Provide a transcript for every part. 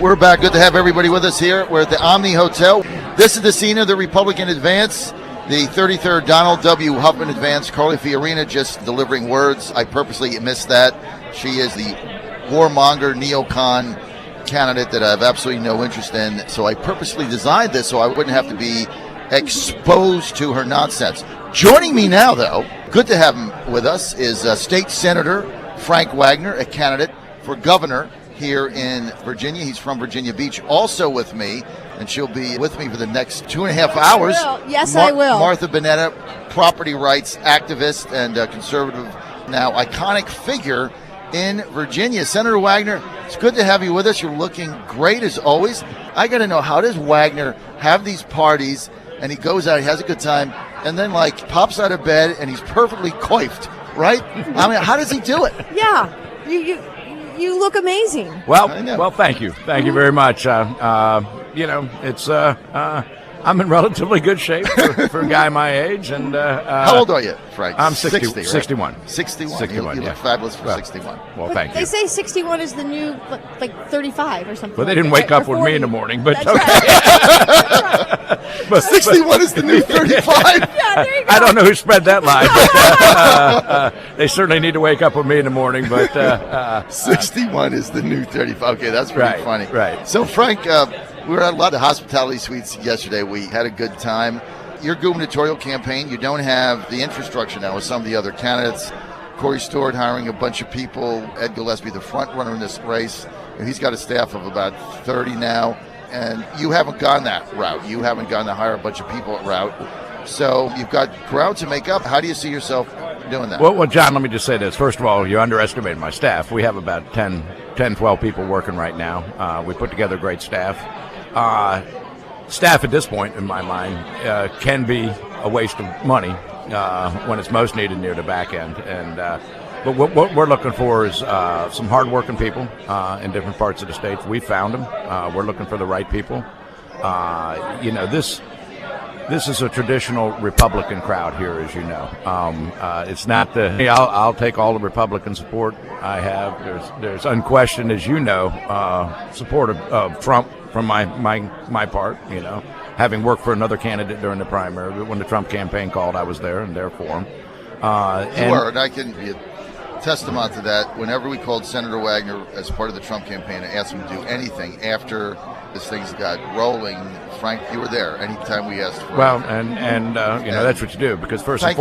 We're back. Good to have everybody with us here. We're at the Omni Hotel. This is the scene of the Republican advance, the 33rd Donald W. Huffman advance. Carly Fiorina just delivering words. I purposely missed that. She is the warmonger, neocon candidate that I have absolutely no interest in. So I purposely designed this so I wouldn't have to be exposed to her nonsense. Joining me now, though, good to have him with us, is State Senator Frank Wagner, a candidate for governor here in Virginia. He's from Virginia Beach. Also with me, and she'll be with me for the next 2.5 hours. Yes, I will. Martha Bonetta, property rights activist and conservative, now iconic figure in Virginia. Senator Wagner, it's good to have you with us. You're looking great as always. I got to know, how does Wagner have these parties and he goes out, he has a good time, and then pops out of bed and he's perfectly coiffed, right? I mean, how does he do it? Yeah, you look amazing. Well, thank you very much. It's I'm in relatively good shape for a guy my age. And how old are you, Frank? I'm 60, right? 61. 61. You look fabulous for 61. Well, thank you. They say 61 is the new 35 or something. Well, they didn't wake up with me in the morning, but That's okay. Right. But 61 is the new 35. Yeah, there you go. I don't know who spread that lie, but they certainly need to wake up with me in the morning. But 61 is the new 35. Okay, that's pretty funny. Right. So, Frank, we were at a lot of hospitality suites yesterday. We had a good time. Your gubernatorial campaign, you don't have the infrastructure now with some of the other candidates. Corey Stewart hiring a bunch of people. Ed Gillespie, the front runner in this race. He's got a staff of about 30 now. And you haven't gone that route. You haven't gone to hire a bunch of people route. So you've got ground to make up. How do you see yourself doing that? Well, John, let me just say this. First of all, you underestimated my staff. We have about 10, 12 people working right now. We put together a great staff. Staff at this point, in my mind, can be a waste of money when it's most needed near the back end. But what we're looking for is some hardworking people in different parts of the state. We found them. We're looking for the right people. This is a traditional Republican crowd here, as you know. It's not the I'll take all the Republican support I have. There's unquestioned, as you know, support of Trump from my part. Having worked for another candidate during the primary, when the Trump campaign called, I was there and there for him. And I can be a testament to that. Whenever we called Senator Wagner as part of the Trump campaign and asked him to do anything after this thing's got rolling, Frank, you were there anytime we asked for it. And that's what you do, because first and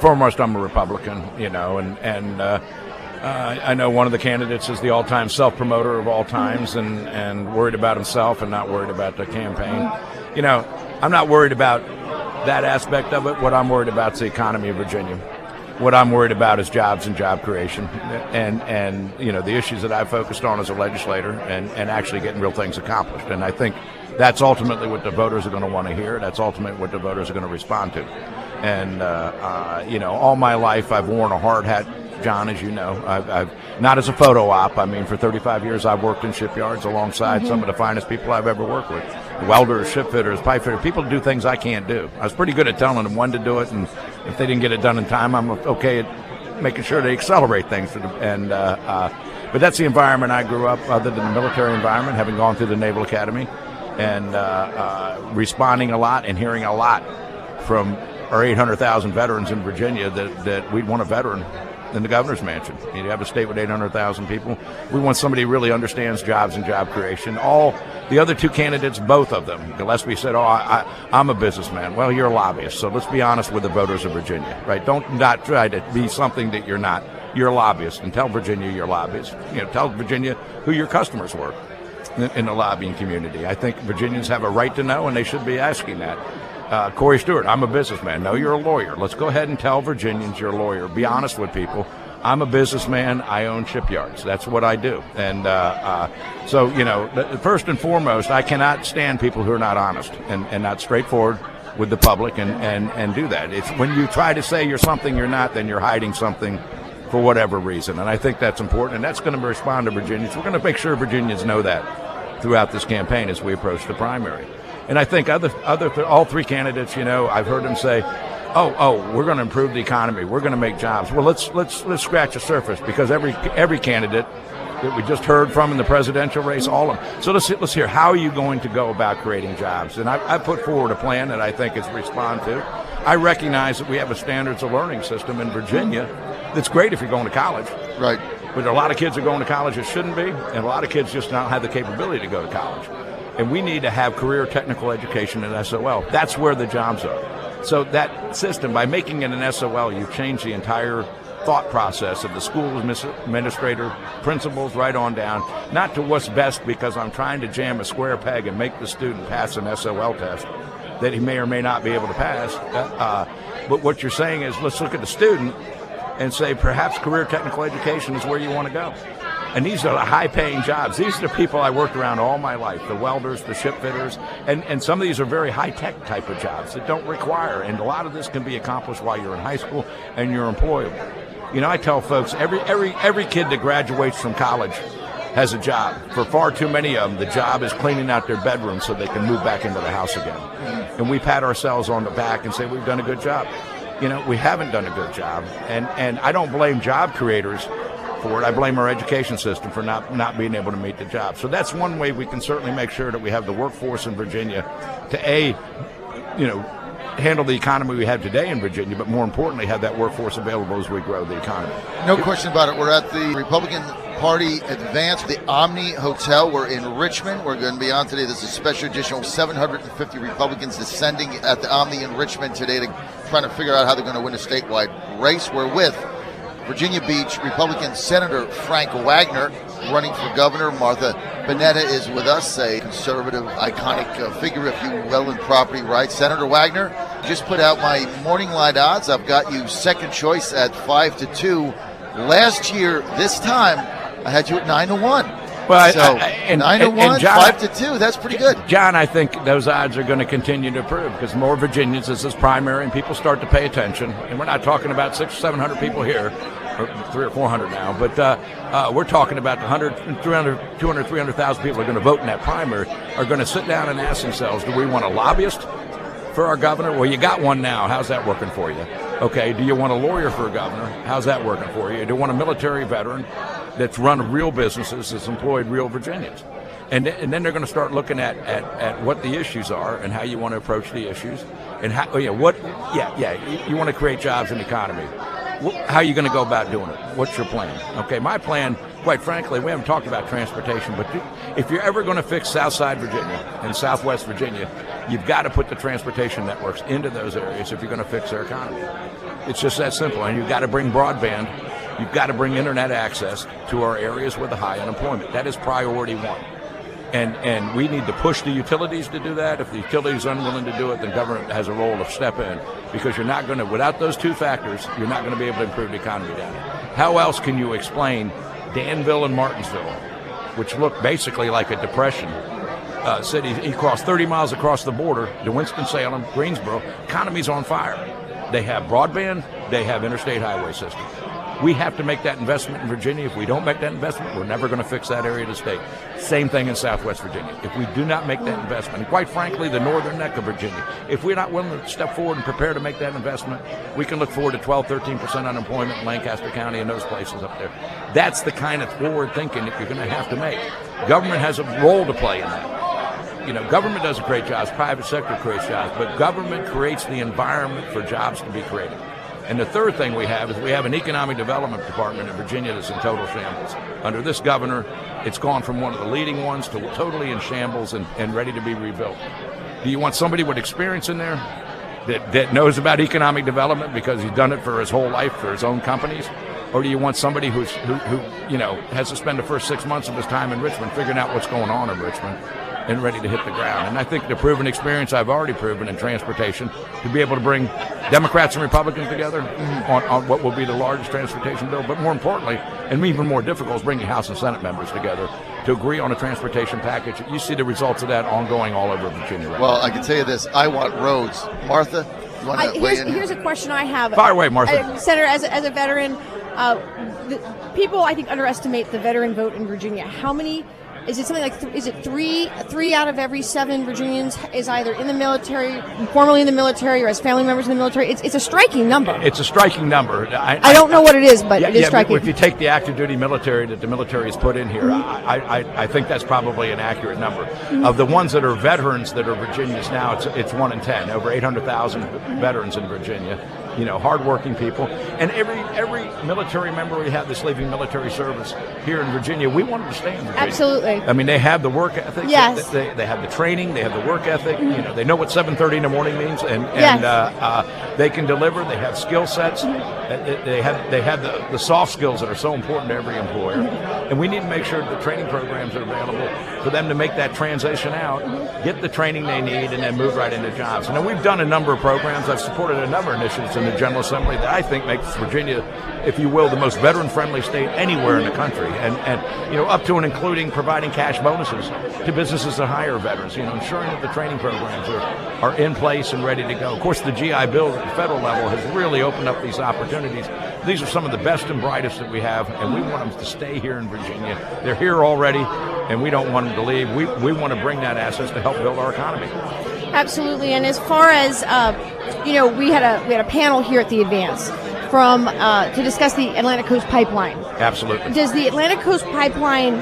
foremost, I'm a Republican, and I know one of the candidates is the all-time self-promoter of all times and worried about himself and not worried about the campaign. I'm not worried about that aspect of it. What I'm worried about is the economy of Virginia. What I'm worried about is jobs and job creation, and the issues that I've focused on as a legislator, and actually getting real things accomplished. And I think that's ultimately what the voters are going to want to hear. That's ultimately what the voters are going to respond to. And all my life I've worn a hard hat, John, as you know. I've not as a photo op. I mean, for 35 years I've worked in shipyards alongside some of the finest people I've ever worked with. Welders, ship fitters, pipe fitters, people do things I can't do. I was pretty good at telling them when to do it, and if they didn't get it done in time, I'm okay at making sure they accelerate things for them. But that's the environment I grew up, other than the military environment, having gone through the Naval Academy, and responding a lot and hearing a lot from our 800,000 veterans in Virginia that we'd want a veteran in the governor's mansion. You have a state with 800,000 people. We want somebody who really understands jobs and job creation. All the other two candidates, both of them, Gillespie said, I'm a businessman. Well, you're a lobbyist, so let's be honest with the voters of Virginia, right? Don't not try to be something that you're not. You're a lobbyist, and tell Virginia you're a lobbyist. Tell Virginia who your customers were in the lobbying community. I think Virginians have a right to know, and they should be asking that. Corey Stewart, I'm a businessman. No, you're a lawyer. Let's go ahead and tell Virginians you're a lawyer. Be honest with people. I'm a businessman. I own shipyards. That's what I do. And so, first and foremost, I cannot stand people who are not honest and not straightforward with the public and do that. It's when you try to say you're something you're not, then you're hiding something for whatever reason. And I think that's important, and that's going to respond to Virginians. We're going to make sure Virginians know that throughout this campaign as we approach the primary. And I think all three candidates, I've heard them say, we're going to improve the economy. We're going to make jobs. Well, let's scratch the surface, because every candidate that we just heard from in the presidential race, all of them. So let's hear, how are you going to go about creating jobs? And I put forward a plan that I think is respond to. I recognize that we have a standards of learning system in Virginia that's great if you're going to college. Right. But a lot of kids are going to college that shouldn't be, and a lot of kids just don't have the capability to go to college. And we need to have career technical education in SOL. That's where the jobs are. So that system, by making it an SOL, you change the entire thought process of the school administrator, principals, right on down, not to what's best because I'm trying to jam a square peg and make the student pass an SOL test that he may or may not be able to pass. But what you're saying is, let's look at the student and say perhaps career technical education is where you want to go. And these are the high-paying jobs. These are the people I worked around all my life, the welders, the ship fitters, and some of these are very high-tech type of jobs that don't require, and a lot of this can be accomplished while you're in high school and you're employable. You know, I tell folks, every kid that graduates from college has a job. For far too many of them, the job is cleaning out their bedroom so they can move back into the house again. And we pat ourselves on the back and say we've done a good job. You know, we haven't done a good job, and I don't blame job creators for it. I blame our education system for not being able to meet the job. So that's one way we can certainly make sure that we have the workforce in Virginia to handle the economy we have today in Virginia, but more importantly, have that workforce available as we grow the economy. No question about it. We're at the Republican Party Advance, the Omni Hotel. We're in Richmond. We're going to be on today. This is a special edition of 750 Republicans descending at the Omni in Richmond today to trying to figure out how they're going to win a statewide race. We're with Virginia Beach Republican Senator Frank Wagner, running for governor. Martha Bonetta is with us, a conservative, iconic figure, if you will, in property rights. Senator Wagner, just put out my morning line odds. I've got you second choice at 5-2. Last year, this time, I had you at 9-1. Well, so 9-1, John, 5-2. That's pretty good, John. I think those odds are going to continue to improve because more Virginians, this is primary, and people start to pay attention. And we're not talking about 600 or 700 people here, or 300 or 400 now, but we're talking about 100, 300, 200, 300,000 people are going to vote in that primary. Are going to sit down and ask themselves, do we want a lobbyist for our governor? Well, you got one now. How's that working for you? Okay, do you want a lawyer for a governor? How's that working for you? Do you want a military veteran that's run real businesses, that's employed real Virginians? And then they're going to start looking at what the issues are and how you want to approach the issues and how, you want to create jobs in the economy. How are you going to go about doing it? What's your plan? Okay, my plan, quite frankly, we haven't talked about transportation, but if you're ever going to fix Southside Virginia and Southwest Virginia, you've got to put the transportation networks into those areas if you're going to fix their economy. It's just that simple. And you've got to bring broadband. You've got to bring internet access to our areas with the high unemployment. That is priority one. And we need to push the utilities to do that. If the utilities are unwilling to do it, then government has a role to step in, because you're not going to, without those two factors, you're not going to be able to improve the economy down here. How else can you explain Danville and Martinsville, which look basically like a depression city? He crossed 30 miles across the border to Winston-Salem, Greensboro. Economy's on fire. They have broadband. They have interstate highway system. We have to make that investment in Virginia. If we don't make that investment, we're never going to fix that area of the state. Same thing in Southwest Virginia. If we do not make that investment, and quite frankly, the northern neck of Virginia, if we're not willing to step forward and prepare to make that investment, we can look forward to 12, 13% unemployment in Lancaster County and those places up there. That's the kind of forward thinking that you're going to have to make. Government has a role to play in that. You know, government doesn't create jobs, private sector creates jobs, but government creates the environment for jobs to be created. And the third thing we have is we have an economic development department in Virginia that's in total shambles. Under this governor, it's gone from one of the leading ones to totally in shambles and ready to be rebuilt. Do you want somebody with experience in there that knows about economic development because he's done it for his whole life for his own companies? Or do you want somebody who has to spend the first 6 months of his time in Richmond figuring out what's going on in Richmond and ready to hit the ground? And I think the proven experience I've already proven in transportation to be able to bring Democrats and Republicans together on what will be the largest transportation bill, but more importantly, and even more difficult, is bringing House and Senate members together to agree on a transportation package. You see the results of that ongoing all over Virginia right Well, now. I can tell you this, I want roads. Martha, you want to weigh in? Here's a question I have. Fire away, Martha. Senator, as a veteran, people, I think, underestimate the veteran vote in Virginia. How many is it something like is it three out of every 7 Virginians is either in the military, formerly in the military, or as family members in the military? It's a striking number. It's a striking number. I don't know what it is, but it is striking. If you take the active duty military that the military has put in here, I think that's probably an accurate number. Of the ones that are veterans that are Virginians now, it's 1 in 10. Over 800,000 veterans in Virginia. Hardworking people, and every military member we have that's leaving military service here in Virginia, we want them to stay in Virginia. Absolutely. I mean, they have the work ethic. Yes. They have the training. They have the work ethic. They know what 7:30 in the morning means, and they can deliver. They have skill sets. They have the soft skills that are so important to every employer, and we need to make sure that the training programs are available for them to make that transition out, get the training they need, and then move right into jobs. Now, we've done a number of programs. I've supported a number of initiatives in the General Assembly that I think makes Virginia, if you will, the most veteran-friendly state anywhere in the country, and up to and including providing cash bonuses to businesses that hire veterans, ensuring that the training programs are in place and ready to go. Of course, the GI Bill at the federal level has really opened up these opportunities. These are some of the best and brightest that we have, and we want them to stay here in Virginia. They're here already, and we don't want them to leave. We want to bring that assets to help build our economy. Absolutely. And as far as we had a panel here at the Advance to discuss the Atlantic Coast Pipeline. Absolutely. Does the Atlantic Coast Pipeline,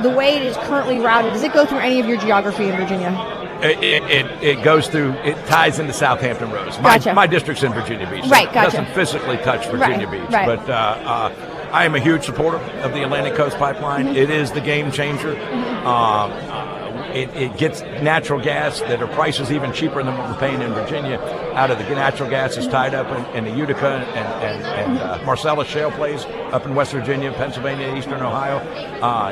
the way it is currently routed, does it go through any of your geography in Virginia? It goes through. It ties into Southampton Roads. My district's in Virginia Beach. So right. Gotcha. It doesn't physically touch Virginia Beach, right. But I am a huge supporter of the Atlantic Coast Pipeline. It is the game changer. It gets natural gas that are prices even cheaper than what we're paying in Virginia out of the natural gas is tied up in the Utica and Marcellus shale plays up in West Virginia, Pennsylvania, Eastern Ohio,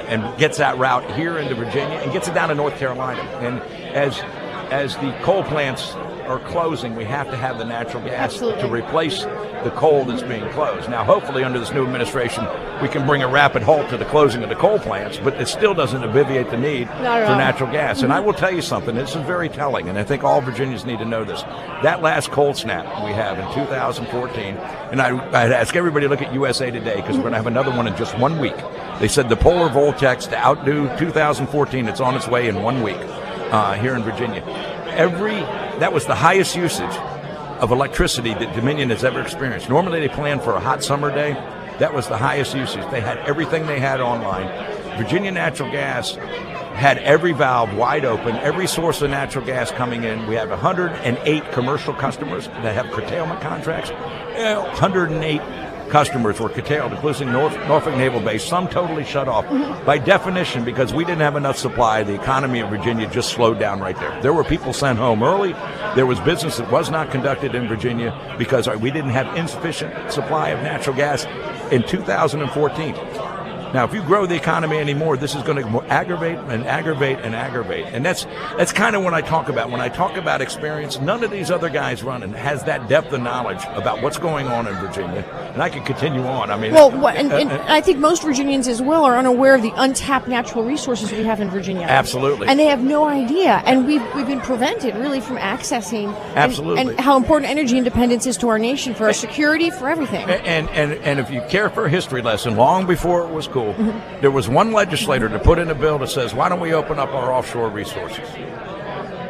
and gets that route here into Virginia and gets it down to North Carolina. And as the coal plants are closing, we have to have the natural gas to replace the coal that's being closed. Now, hopefully, under this new administration, we can bring a rapid halt to the closing of the coal plants, but it still doesn't obviate the need for natural gas. And I will tell you something, this is very telling, and I think all Virginians need to know this. That last cold snap we have in 2014, and I'd ask everybody to look at USA Today, because we're going to have another one in just 1 week. They said the polar vortex to outdo 2014, it's on its way in 1 week here in Virginia. That was the highest usage of electricity that Dominion has ever experienced. Normally they plan for a hot summer day. That was the highest usage. They had everything they had online. Virginia Natural Gas had every valve wide open, every source of natural gas coming in. We have 108 commercial customers that have curtailment contracts. 108 customers were curtailed, including Norfolk Naval Base, some totally shut off. By definition, because we didn't have enough supply, the economy of Virginia just slowed down right there. There were people sent home early. There was business that was not conducted in Virginia because we didn't have insufficient supply of natural gas in 2014. Now, if you grow the economy anymore, this is going to aggravate and aggravate and aggravate. And that's kind of what I talk about. When I talk about experience, none of these other guys running has that depth of knowledge about what's going on in Virginia. And I could continue on. I mean, and I think most Virginians as well are unaware of the untapped natural resources we have in Virginia. Absolutely. And they have no idea. And we've been prevented really from accessing and how important energy independence is to our nation, for our security, for everything. And if you care for a history lesson, long before it was cool, there was one legislator to put in a bill that says, why don't we open up our offshore resources?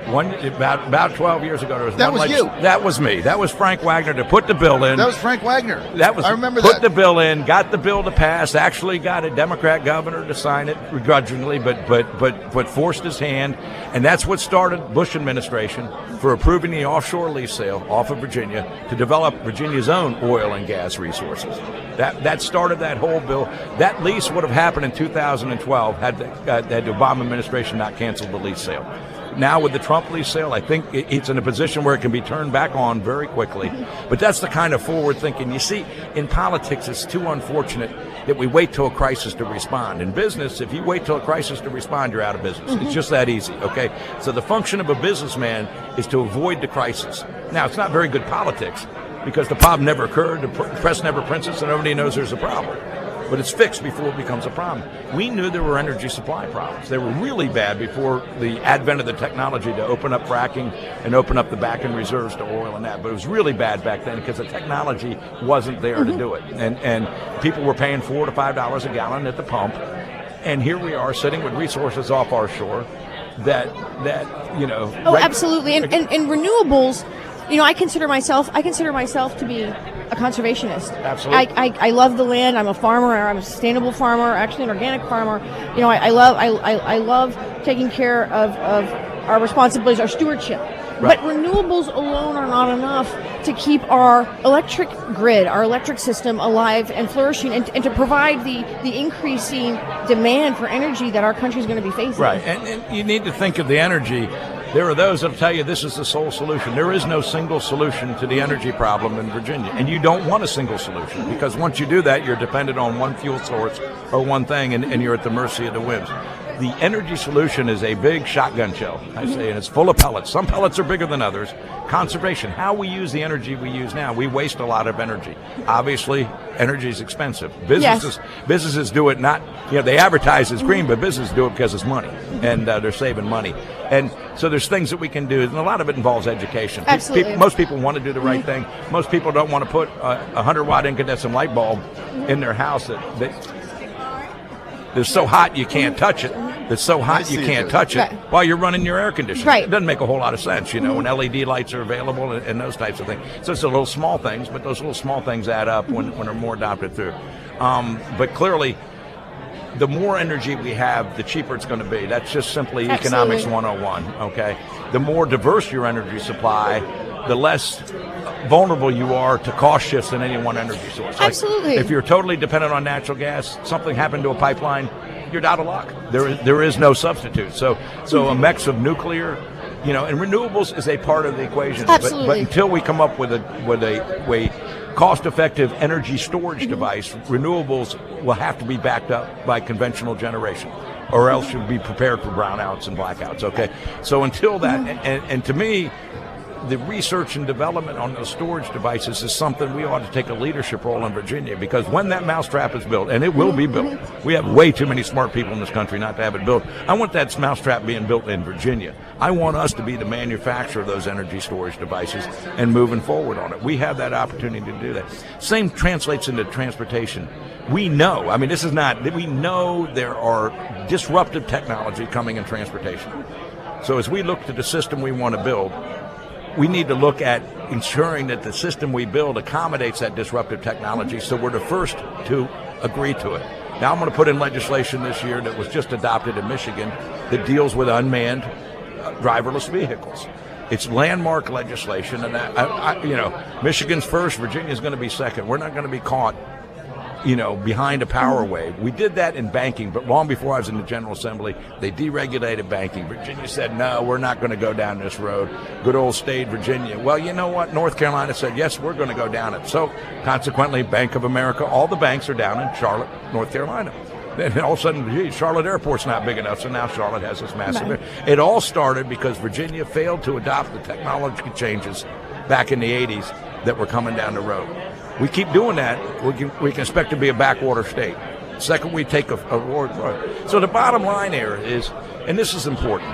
About 12 years ago, there was one you. That was me. That was Frank Wagner to put the bill in. That was Frank Wagner. I remember put the bill in, got the bill to pass, actually got a Democrat governor to sign it begrudgingly, but forced his hand. And that's what started Bush administration for approving the offshore lease sale off of Virginia to develop Virginia's own oil and gas resources. That started that whole bill. That lease would have happened in 2012 had the Obama administration not canceled the lease sale. Now with the Trump lease sale, I think it's in a position where it can be turned back on very quickly. But that's the kind of forward thinking. You see, in politics, it's too unfortunate that we wait till a crisis to respond. In business, if you wait till a crisis to respond, you're out of business. It's just that easy, okay? So the function of a businessman is to avoid the crisis. Now, it's not very good politics because the problem never occurred, the press never prints it, so nobody knows there's a problem. But it's fixed before it becomes a problem. We knew there were energy supply problems. They were really bad before the advent of the technology to open up fracking and open up the back-end reserves to oil and that. But it was really bad back then because the technology wasn't there to do it. And people were paying $4 to $5 a gallon at the pump. And here we are sitting with resources off our shore that Oh, absolutely. And renewables, I consider myself to be a conservationist. Absolutely. I love the land. I'm a farmer. I'm a sustainable farmer, actually an organic farmer. I love taking care of our responsibilities, our stewardship. Right. But renewables alone are not enough to keep our electric grid, our electric system alive and flourishing, and to provide the increasing demand for energy that our country is going to be facing. Right, and you need to think of the energy. There are those that will tell you this is the sole solution. There is no single solution to the energy problem in Virginia, and you don't want a single solution, because once you do that, you're dependent on one fuel source or one thing, and you're at the mercy of the whims. The energy solution is a big shotgun shell, I say, and it's full of pellets. Some pellets are bigger than others. Conservation, how we use the energy we use now. We waste a lot of energy. Obviously, energy is expensive. Businesses do it not, they advertise as green, but businesses do it because it's money, and they're saving money. And so there's things that we can do, and a lot of it involves education. Absolutely. Most people want to do the right thing. Most people don't want to put a 100-watt incandescent light bulb in their house that's so hot you can't touch it. It's so hot you can't touch it while you're running your air conditioner. Right. It doesn't make a whole lot of sense, when LED lights are available and those types of things. So it's the little small things, but those little small things add up when they're more adopted through. But clearly, the more energy we have, the cheaper it's going to be. That's just simply economics 101, okay? The more diverse your energy supply, the less vulnerable you are to cost shifts in any one energy source. Absolutely. If you're totally dependent on natural gas, something happened to a pipeline, you're out of luck. There is no substitute. So a mix of nuclear, and renewables is a part of the equation. Absolutely. But until we come up with a cost-effective energy storage device, renewables will have to be backed up by conventional generation, or else you'll be prepared for brownouts and blackouts. Okay. So until that, and to me, the research and development on those storage devices is something we ought to take a leadership role in Virginia, because when that mousetrap is built, and it will be built, we have way too many smart people in this country not to have it built. I want that mousetrap being built in Virginia. I want us to be the manufacturer of those energy storage devices and moving forward on it. We have that opportunity to do that. Same translates into transportation. We know, we know there are disruptive technology coming in transportation. So as we look to the system we want to build, we need to look at ensuring that the system we build accommodates that disruptive technology, so we're the first to agree to it. Now I'm going to put in legislation this year that was just adopted in Michigan that deals with unmanned driverless vehicles. It's landmark legislation, and Michigan's first, Virginia's going to be second. We're not going to be caught behind a power wave. We did that in banking, but long before I was in the General Assembly, they deregulated banking. Virginia said, no, we're not going to go down this road. Good old state Virginia. Well, you know what? North Carolina said, yes, we're going to go down it. So consequently, Bank of America, all the banks are down in Charlotte, North Carolina. Then all of a sudden, Charlotte Airport's not big enough, so now Charlotte has this massive. It all started because Virginia failed to adopt the technology changes back in the 80s that were coming down the road. We keep doing that, we can expect to be a backwater state. Second, we take a road. So the bottom line here is, and this is important,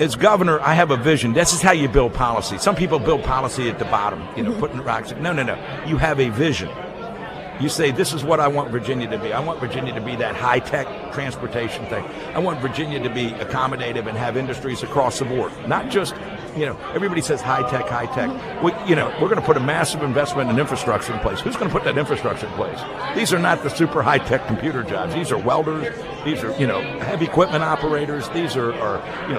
as governor, I have a vision. This is how you build policy. Some people build policy at the bottom, putting rocks. No. You have a vision. You say, this is what I want Virginia to be. I want Virginia to be that high-tech transportation thing. I want Virginia to be accommodative and have industries across the board. Not just, everybody says high-tech. We're going to put a massive investment in infrastructure in place. Who's going to put that infrastructure in place? These are not the super high-tech computer jobs. These are welders. These are, heavy equipment operators. These are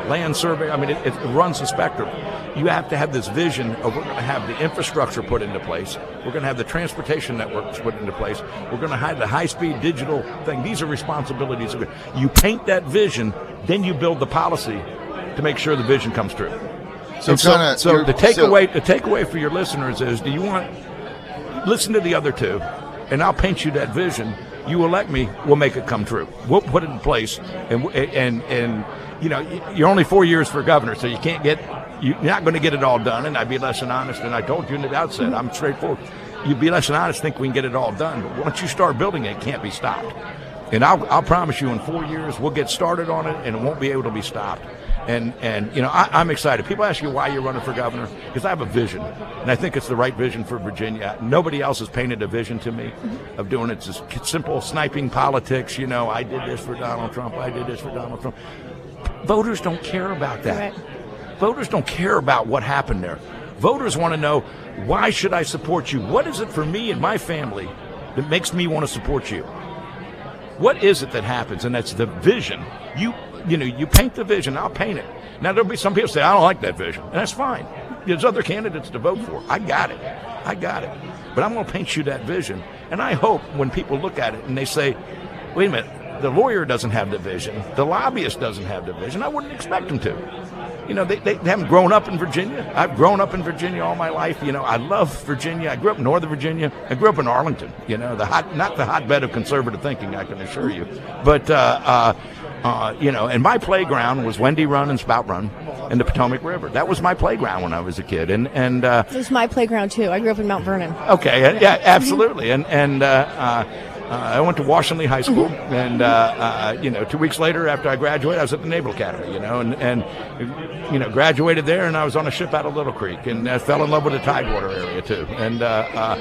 land survey. It runs the spectrum. You have to have this vision of, we're going to have the infrastructure put into place. We're going to have the transportation networks put into place. We're going to have the high-speed digital thing. These are responsibilities. You paint that vision, then you build the policy to make sure the vision comes true. So the takeaway for your listeners is, do you want, listen to the other two, and I'll paint you that vision. You elect me, we'll make it come true. We'll put it in place, and you're only 4 years for governor, so you're not going to get it all done, and I'd be less than honest, and I told you in the outset, I'm straightforward. You'd be less than honest, think we can get it all done, but once you start building it, it can't be stopped. And I'll promise you in 4 years we'll get started on it and it won't be able to be stopped. And I'm excited. People ask you why you're running for governor, because I have a vision, and I think it's the right vision for Virginia. Nobody else has painted a vision to me of doing it. Just simple sniping politics. I did this for Donald Trump. I did this for Donald Trump. Voters don't care about that. Right. Voters don't care about what happened there. Voters want to know, why should I support you? What is it for me and my family that makes me want to support you? What is it that happens? And that's the vision. You paint the vision, I'll paint it. Now, there'll be some people say, I don't like that vision. And that's fine. There's other candidates to vote for. I got it. But I'm going to paint you that vision. And I hope when people look at it and they say, wait a minute, the lawyer doesn't have the vision, the lobbyist doesn't have the vision, I wouldn't expect them to. They haven't grown up in Virginia. I've grown up in Virginia all my life. I love Virginia. I grew up in Northern Virginia. I grew up in Arlington, not the hotbed of conservative thinking, I can assure you. But, and my playground was Wendy Run and Spout Run in the Potomac River. That was my playground when I was a kid. And it was my playground, too. I grew up in Mount Vernon. Okay, yeah, absolutely. I went to Washington Lee High School, and 2 weeks later, after I graduated, I was at the Naval Academy, and graduated there, and I was on a ship out of Little Creek, and I fell in love with the Tidewater area too, the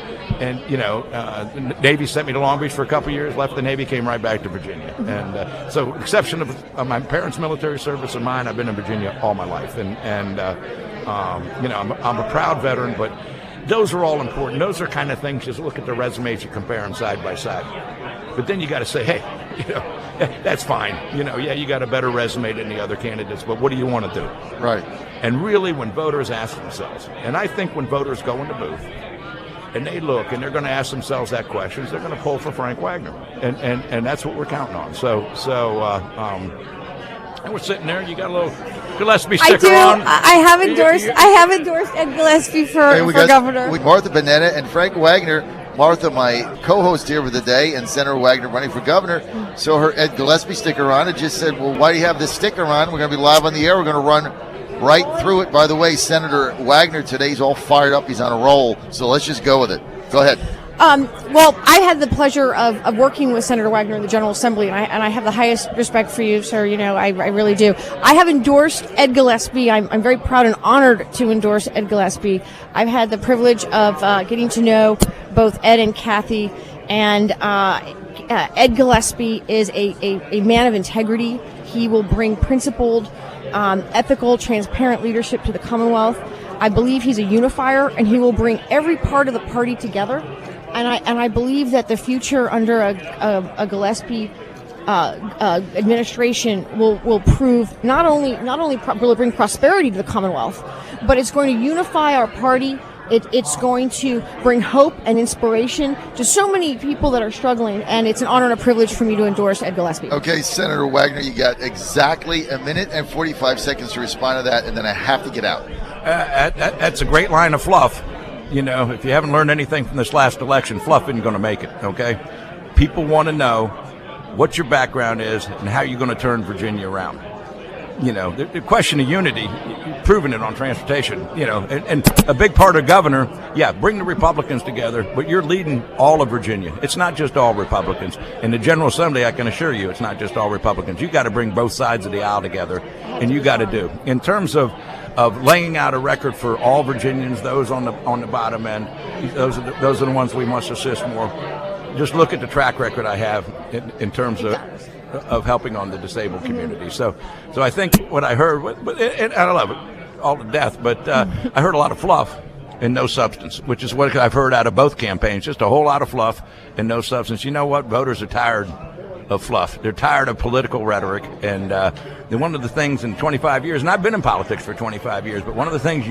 Navy sent me to Long Beach for a couple of years, left the Navy, came right back to Virginia, and so exception of my parents' military service and mine, I've been in Virginia all my life, I'm a proud veteran, but those are all important. Those are kind of things, just look at the resumes, you compare them side by side. But then you got to say, hey, that's fine. You got a better resume than the other candidates, but what do you want to do? Right. And really, when voters ask themselves, and I think when voters go in the booth and they look and they're going to ask themselves that question, they're going to pull for Frank Wagner. And that's what we're counting on. And we're sitting there, and you got a little Gillespie sticker on. I have endorsed Ed Gillespie for governor. Martha Bonetta and Frank Wagner. Martha, my co-host here for the day, and Senator Wagner running for governor, saw her Ed Gillespie sticker on and just said, well, why do you have this sticker on? We're going to be live on the air. We're going to run right through it. By the way, Senator Wagner today's all fired up. He's on a roll. So let's just go with it. Go ahead. Well, I had the pleasure of working with Senator Wagner in the General Assembly, and I have the highest respect for you, sir. I really do. I have endorsed Ed Gillespie. I'm very proud and honored to endorse Ed Gillespie. I've had the privilege of getting to know both Ed and Kathy, and Ed Gillespie is a man of integrity. He will bring principled, ethical, transparent leadership to the Commonwealth. I believe he's a unifier, and he will bring every part of the party together. And I believe that the future under a Gillespie administration will prove not only will it bring prosperity to the Commonwealth, but it's going to unify our party. It's going to bring hope and inspiration to so many people that are struggling, and it's an honor and a privilege for me to endorse Ed Gillespie. Okay, Senator Wagner, you got exactly a minute and 45 seconds to respond to that, and then I have to get out. That's a great line of fluff. If you haven't learned anything from this last election, fluff isn't going to make it, okay? People want to know what your background is and how you're going to turn Virginia around. The question of unity, you've proven it on transportation, and a big part of governor, bring the Republicans together, but you're leading all of Virginia. It's not just all Republicans. In the General Assembly, I can assure you, it's not just all Republicans. You got to bring both sides of the aisle together, and you got to do. In terms of laying out a record for all Virginians, those on the bottom end, those are the ones we must assist more. Just look at the track record I have in terms of helping on the disabled community. So I think what I heard, and I love it all to death, but I heard a lot of fluff and no substance, which is what I've heard out of both campaigns, just a whole lot of fluff and no substance. You know what? Voters are tired of fluff. They're tired of political rhetoric. And one of the things in 25 years, and I've been in politics for 25 years, but one of the things,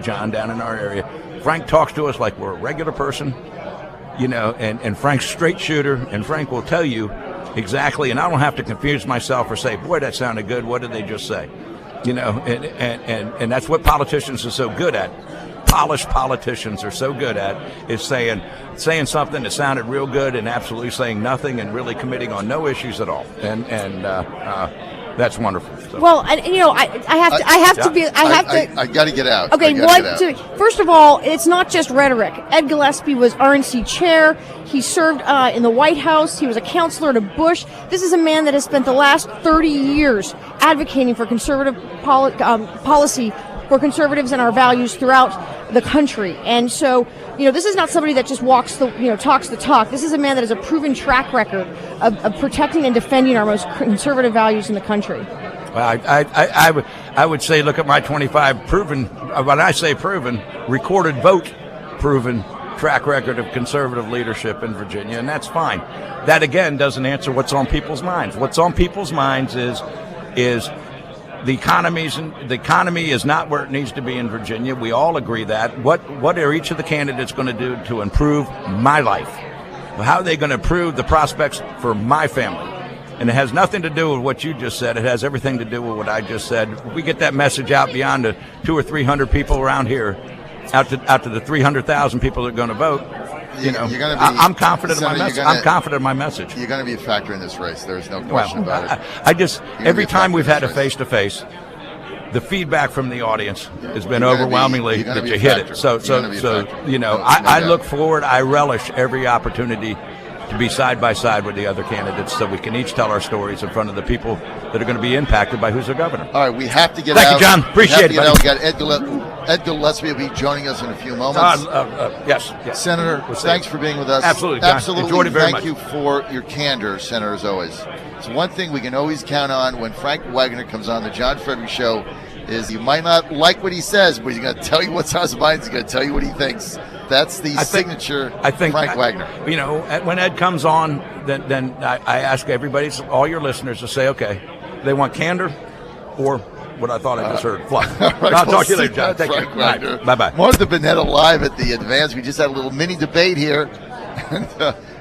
John, down in our area, Frank talks to us like we're a regular person, and Frank's a straight shooter, and Frank will tell you exactly, and I don't have to confuse myself or say, boy, that sounded good. What did they just say? And that's what politicians are so good at. Polished politicians are so good at is saying something that sounded real good and absolutely saying nothing and really committing on no issues at all. And that's wonderful. So. Well, and I got to get out. Okay, first of all, it's not just rhetoric. Ed Gillespie was RNC chair. He served in the White House. He was a counselor to Bush. This is a man that has spent the last 30 years advocating for conservative policy for conservatives and our values throughout the country. And so, this is not somebody that just talks the talk. This is a man that has a proven track record of protecting and defending our most conservative values in the country. Well, I would say, look at my 25 proven, when I say proven, recorded vote proven track record of conservative leadership in Virginia, and that's fine. That, again, doesn't answer what's on people's minds. What's on people's minds is the economy is not where it needs to be in Virginia. We all agree that. What are each of the candidates going to do to improve my life? How are they going to improve the prospects for my family? And it has nothing to do with what you just said. It has everything to do with what I just said. If we get that message out beyond the 200 or 300 people around here, out to the 300,000 people that are going to vote, I'm confident in my message. I'm confident in my message. You're going to be a factor in this race. There's no question about it. Every time we've had a face-to-face, the feedback from the audience has been overwhelmingly that you hit it. So I look forward. I relish every opportunity to be side by side with the other candidates so we can each tell our stories in front of the people that are going to be impacted by who's their governor. All right, we have to get out. Thank you, John. Appreciate it. We got Ed Gillespie will be joining us in a few moments. Yes. Senator, thanks for being with us. Absolutely, John. Absolutely. Enjoyed it very Thank you for your candor, Senator, as always. It's one thing we can always count on when Frank Wagner comes on the John Fredericks Show is you might not like what he says, but he's going to tell you what's on his mind. He's going to tell you what he thinks. That's the signature Frank Wagner. When Ed comes on, then I ask everybody, all your listeners, to say, okay, they want candor or what I thought I just heard. Fluff. Right, I'll talk to you later, John. Thank you. Wagner. Bye-bye. Martha Bonetta live at the Advance. We just had a little mini debate here.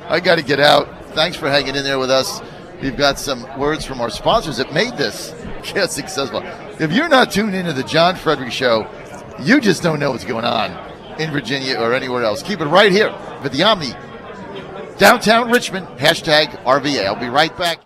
I got to get out. Thanks for hanging in there with us. We've got some words from our sponsors that made this successful. If you're not tuned into the John Fredericks Show, you just don't know what's going on in Virginia or anywhere else. Keep it right here with the Omni, downtown Richmond, #RVA. I'll be right back.